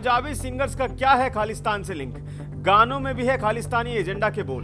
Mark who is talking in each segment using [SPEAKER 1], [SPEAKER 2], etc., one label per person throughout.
[SPEAKER 1] Punjabi singers का क्या है खालिस्तान से लिंक? गानों में भी है खालिस्तानी एजेंडा के बोल।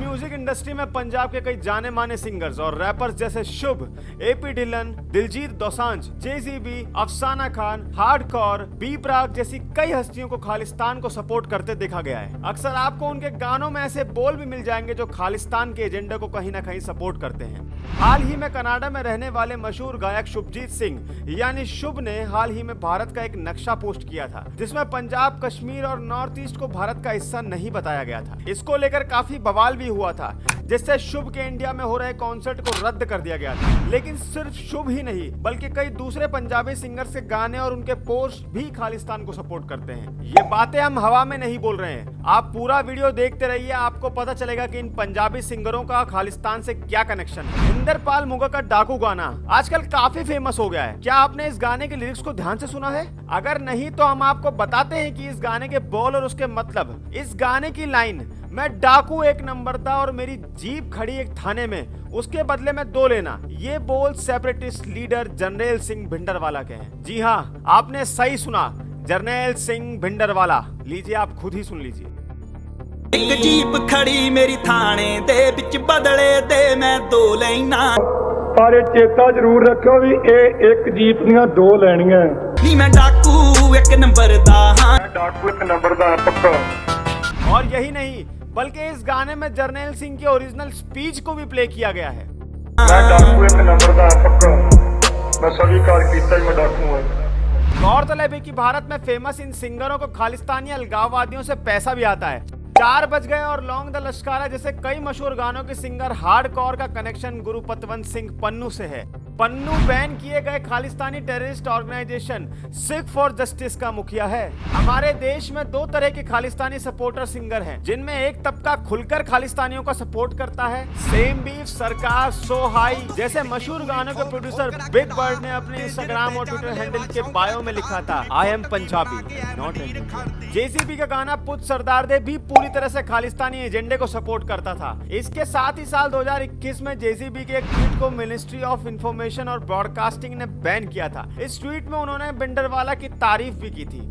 [SPEAKER 1] म्यूजिक इंडस्ट्री में पंजाब के कई जाने माने सिंगर्स और रैपर्स जैसे शुभ, एपी ढिल्लन, दिलजीत दोसांझ, जेजीबी, अफसाना खान, हार्डकोर, बी प्राक जैसी कई हस्तियों को खालिस्तान को सपोर्ट करते देखा गया है। अक्सर आपको उनके गानों में ऐसे बोल भी मिल जाएंगे जो खालिस्तान के एजेंडे को कहीं ना कहीं सपोर्ट करते हैं। हाल ही में कनाडा में रहने वाले मशहूर गायक शुभजीत सिंह यानी शुभ ने हाल ही में भारत का एक नक्शा पोस्ट किया था जिसमें पंजाब, कश्मीर और नॉर्थ ईस्ट को भारत का हिस्सा नहीं बताया गया था। इसको लेकर काफी बवाल भी हुआ था जिससे शुभ के इंडिया में हो रहे कॉन्सर्ट को रद्द कर दिया गया था। लेकिन सिर्फ शुभ ही नहीं बल्कि कई दूसरे पंजाबी सिंगर्स के गाने और उनके पोस्ट भी खालिस्तान को सपोर्ट करते हैं। ये बातें हम हवा में नहीं बोल रहे हैं, आप पूरा वीडियो देखते रहिए, आपको पता चलेगा कि इन पंजाबी सिंगरों का खालिस्तान से क्या कनेक्शन है। इंदरपाल मुगा का डाकू गाना आजकल काफी फेमस हो गया है। क्या आपने इस गाने के लिरिक्स को ध्यान से सुना है? अगर नहीं तो हम आपको बताते हैं कि इस गाने के बोल और उसके मतलब। इस गाने की लाइन, मैं डाकू एक नंबर था और मेरी जीप खड़ी एक थाने में, उसके बदले में 2 लेना, ये बोल सेपरेटिस्ट लीडर जरनैल सिंह भिंडरवाला के हैं। जी हाँ, आपने सही सुना, जरनैल सिंह भिंडरवाला। लीजिए, आप खुद ही सुन लीजिए।
[SPEAKER 2] एक जीप खड़ी मेरी थाने दे विच बदले दे मैं 2 लेना,
[SPEAKER 3] पर चेता जरूर रखो भी एक जीप दियां 2 लेनियां।
[SPEAKER 2] नी मैं डाकू एक नंबर दा हां,
[SPEAKER 3] डाकू एक नंबर दा पक्का।
[SPEAKER 1] और यही नहीं बल्कि इस गाने में जरनैल सिंह की ओरिजिनल स्पीच को भी प्ले किया गया है।
[SPEAKER 3] मैं डाकू एक नंबर दा पक्का, मैं स्वीकार कीता ही मैं डाकू हूं।
[SPEAKER 1] गौरतलब है कि भारत में फेमस इन सिंगरों को खालिस्तानी अलगाववादियों से पैसा भी आता है। 4 बज गए और लॉन्ग द लश्कारा जैसे कई मशहूर गानों के सिंगर हार्डकोर का कनेक्शन गुरुपतवंत सिंह पन्नू से है। पन्नू बैन किए गए Khalistani terrorist organisation Sikh for justice का मुखिया है। हमारे देश में 2 तरह के खालिस्तानी सपोर्टर सिंगर हैं, जिनमें एक तबका खुलकर खालिस्तानियों का सपोर्ट करता है, सेम बीफ, सरकार, सो हाई जैसे मशहूर गानों के प्रोड्यूसर बिग बर्ड ने अपने इंस्टाग्राम और ट्विटर हैंडल के बायो में लिखा था, I am Punjabi not Indian. JCB का गाना पुत सरदार दे भी पूरी तरह से खालिस्तानी एजेंडे को सपोर्ट करता था। इसके साथ ही साल 2021 में जेसीबी के एक ट्वीट को मिनिस्ट्री ऑफ इंफॉर्मेशन और ब्रॉडकास्टिंग ने बैन किया था। इस ट्वीट में उन्होंने भिंडरवाला की तारीफ भी की थी।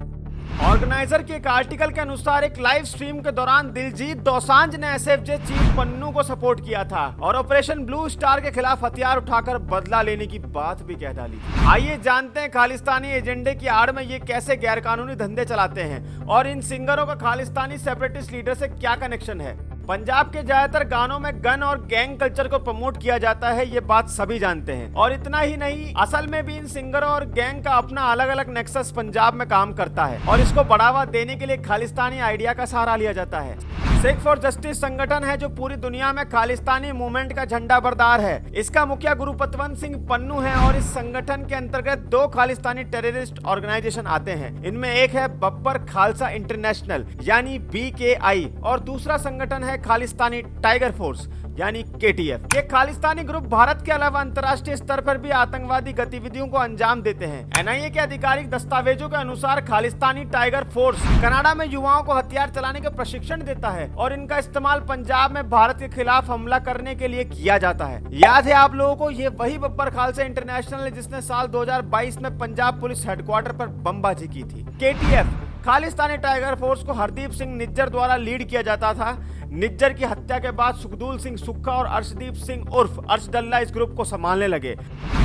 [SPEAKER 1] ऑर्गेनाइजर के एक आर्टिकल के अनुसार एक लाइव स्ट्रीम के दौरान दिलजीत दोसांझ ने एसएफजे चीफ पन्नू को सपोर्ट किया था और ऑपरेशन ब्लू स्टार के खिलाफ हथियार उठाकर बदला लेने की बात भी कह डाली। आइए जानते हैं खालिस्तानी एजेंडे की आड़ में ये कैसे गैरकानूनी धंधे चलाते हैं और इन सिंगरों का खालिस्तानी सेपरेटिस्ट लीडर से क्या कनेक्शन है। पंजाब के ज्यादातर गानों में गन और गैंग कल्चर को प्रमोट किया जाता है, ये बात सभी जानते हैं। और इतना ही नहीं, असल में भी इन सिंगरों और गैंग का अपना अलग अलग नेक्सस पंजाब में काम करता है और इसको बढ़ावा देने के लिए खालिस्तानी आइडिया का सहारा लिया जाता है। सिख फॉर जस्टिस संगठन है जो पूरी दुनिया में खालिस्तानी मूवमेंट का झंडा बरदार है। इसका मुखिया गुरुपतवंत सिंह पन्नू है और इस संगठन के अंतर्गत 2 खालिस्तानी टेररिस्ट ऑर्गेनाइजेशन आते हैं। इनमें एक है बब्बर खालसा इंटरनेशनल यानी BKI और दूसरा संगठन है खालिस्तानी टाइगर फोर्स यानी KTF। ये खालिस्तानी ग्रुप भारत के अलावा अंतर्राष्ट्रीय स्तर पर भी आतंकवादी गतिविधियों को अंजाम देते हैं। NIA के आधिकारिक दस्तावेजों के अनुसार खालिस्तानी टाइगर फोर्स कनाडा में युवाओं को हथियार चलाने का प्रशिक्षण देता है और इनका इस्तेमाल पंजाब में भारत के खिलाफ हमला करने के लिए किया जाता है। याद है आप लोगों को, ये वही बब्बर खालसा इंटरनेशनल है जिसने साल 2022 में पंजाब पुलिस हेडक्वार्टर पर बमबाजी की थी। KTF खालिस्तानी टाइगर फोर्स को हरदीप सिंह निज्जर द्वारा लीड किया जाता था। निज्जर की हत्या के बाद सुखदूल सिंह सुक्खा और अर्शदीप सिंह उर्फ अर्शदल्ला इस ग्रुप को संभालने लगे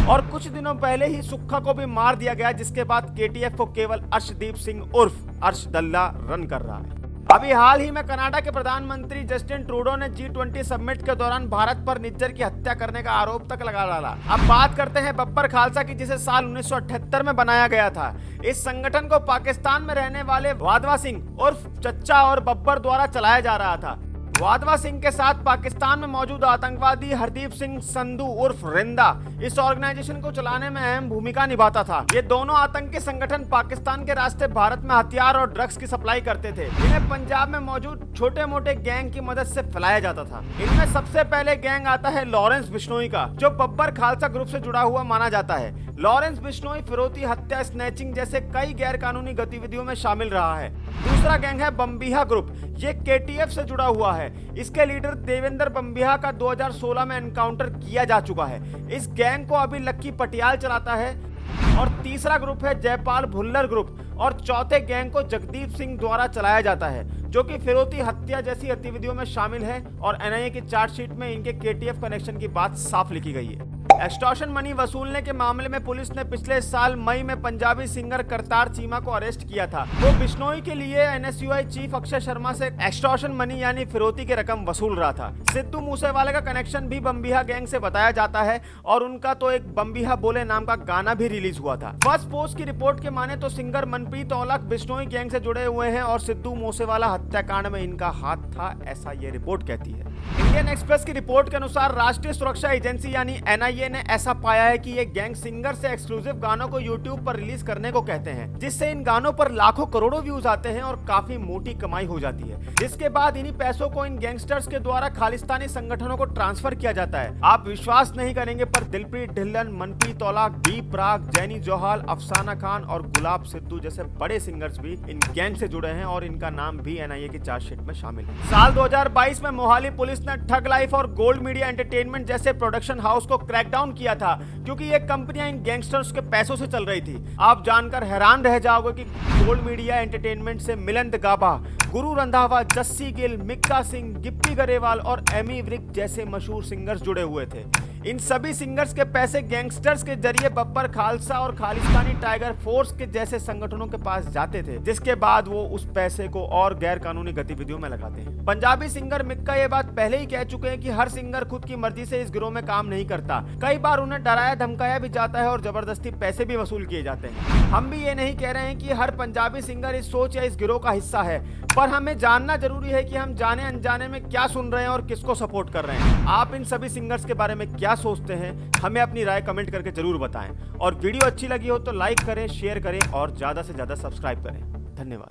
[SPEAKER 1] और कुछ दिनों पहले ही सुक्खा को भी मार दिया गया, जिसके बाद KTF को केवल अर्शदीप सिंह उर्फ अर्शदल्ला रन कर रहा है। अभी हाल ही में कनाडा के प्रधानमंत्री जस्टिन ट्रूडो ने G20 समिट के दौरान भारत पर निज्जर की हत्या करने का आरोप तक लगा डाला। अब बात करते हैं बब्बर खालसा की, जिसे साल 1978 में बनाया गया था। इस संगठन को पाकिस्तान में रहने वाले वाधवा सिंह उर्फ चच्चा और बब्बर द्वारा चलाया जा रहा था। वाधवा सिंह के साथ पाकिस्तान में मौजूद आतंकवादी हरदीप सिंह संधू उर्फ रिंदा इस ऑर्गेनाइजेशन को चलाने में अहम भूमिका निभाता था। ये दोनों आतंकी संगठन पाकिस्तान के रास्ते भारत में हथियार और ड्रग्स की सप्लाई करते थे। इन्हें पंजाब में मौजूद छोटे मोटे गैंग की मदद से फैलाया जाता था। इनमें सबसे पहले गैंग आता है लॉरेंस बिश्नोई का, जो बब्बर खालसा ग्रुप से जुड़ा हुआ माना जाता है। लॉरेंस बिश्नोई फिरौती, हत्या, स्नैचिंग जैसे कई गैर कानूनी गतिविधियों में शामिल रहा है। दूसरा गैंग है बम्बिहा ग्रुप, ये KTF से जुड़ा हुआ है। इसके लीडर देवेंद्र बम्बिहा का 2016 में एनकाउंटर किया जा चुका है। इस गैंग को अभी लक्की पटियाल चलाता है। और तीसरा ग्रुप है जयपाल भुल्लर ग्रुप और चौथे गैंग को जगदीप सिंह द्वारा चलाया जाता है, जो कि फिरौती हत्या जैसी गतिविधियों में शामिल है और एनआईए की चार्जशीट में इनके केटीएफ कनेक्शन की बात साफ लिखी गई है। एक्सटॉर्शन मनी वसूलने के मामले में पुलिस ने पिछले साल मई में पंजाबी सिंगर करतार चीमा को अरेस्ट किया था। वो बिश्नोई के लिए एनएसयूआई चीफ अक्षय शर्मा से एक्सटॉर्शन मनी यानी फिरौती की रकम वसूल रहा था। सिद्धू मूसेवाले का कनेक्शन भी बम्बिहा गैंग से बताया जाता है और उनका तो एक बम्बिहा बोले नाम का गाना भी रिलीज हुआ था। फर्स्ट पोस्ट की रिपोर्ट के माने तो सिंगर मनप्रीत औलख बिश्नोई गैंग से जुड़े हुए हैं और सिद्धू मूसेवाला हत्याकांड में इनका हाथ था, ऐसा ये रिपोर्ट कहती है। इंडियन एक्सप्रेस की रिपोर्ट के अनुसार राष्ट्रीय सुरक्षा एजेंसी यानी एनआईए ने ऐसा पाया है कि ये गैंग सिंगर से एक्सक्लूसिव गानों को यूट्यूब पर रिलीज करने को कहते हैं, जिससे इन गानों पर लाखों करोड़ों व्यूज आते हैं और काफी मोटी कमाई हो जाती है। जिसके बाद इन्हीं पैसों को इन गैंगस्टर्स के द्वारा खालिस्तानी संगठनों को ट्रांसफर किया जाता है। आप विश्वास नहीं करेंगे पर दिलप्रीत ढिल्लन, मनप्रीत औलख, बी प्राक, जैनी जोहाल, अफसाना खान और गुलाब सिद्धू जैसे बड़े सिंगर्स भी इन गैंग से जुड़े हैं और इनका नाम भी एनआईए की चार्जशीट में शामिल है। साल 2022 में मोहाली पुलिस ने ठग लाइफ और गोल्ड मीडिया एंटरटेनमेंट जैसे प्रोडक्शन हाउस को क्रैकडाउन किया था, क्योंकि ये कंपनियां इन गैंगस्टर्स के पैसों से चल रही थी। आप जानकर हैरान रह जाओगे कि गोल्ड मीडिया एंटरटेनमेंट से मिलिंद गाबा, गुरु रंधावा, जस्सी गिल, मिक्का सिंह, गिप्पी गरेवाल और एमी विर्क जैसे मशहूर सिंगर्स जुड़े हुए थे। इन सभी सिंगर्स के पैसे गैंगस्टर्स के जरिए बब्बर खालसा और खालिस्तानी टाइगर फोर्स के जैसे संगठनों के पास जाते थे, जिसके बाद वो उस पैसे को और गैर कानूनी गतिविधियों में लगाते हैं। पंजाबी सिंगर मिक्का ये बात पहले ही कह चुके हैं कि हर सिंगर खुद की मर्जी से इस गिरोह में काम नहीं करता। कई बार उन्हें डराया धमकाया भी जाता है और जबरदस्ती पैसे भी वसूल किए जाते हैं। हम भी ये नहीं कह रहे हैं कि हर पंजाबी सिंगर इस सोच या इस गिरोह का हिस्सा है, पर हमें जानना जरूरी है कि हम जाने अनजाने में क्या सुन रहे हैं और किसको सपोर्ट कर रहे हैं। आप इन सभी सिंगर्स के बारे में क्या सोचते हैं, हमें अपनी राय कमेंट करके जरूर बताएं और वीडियो अच्छी लगी हो तो लाइक करें, शेयर करें और ज्यादा से ज्यादा सब्सक्राइब करें। धन्यवाद।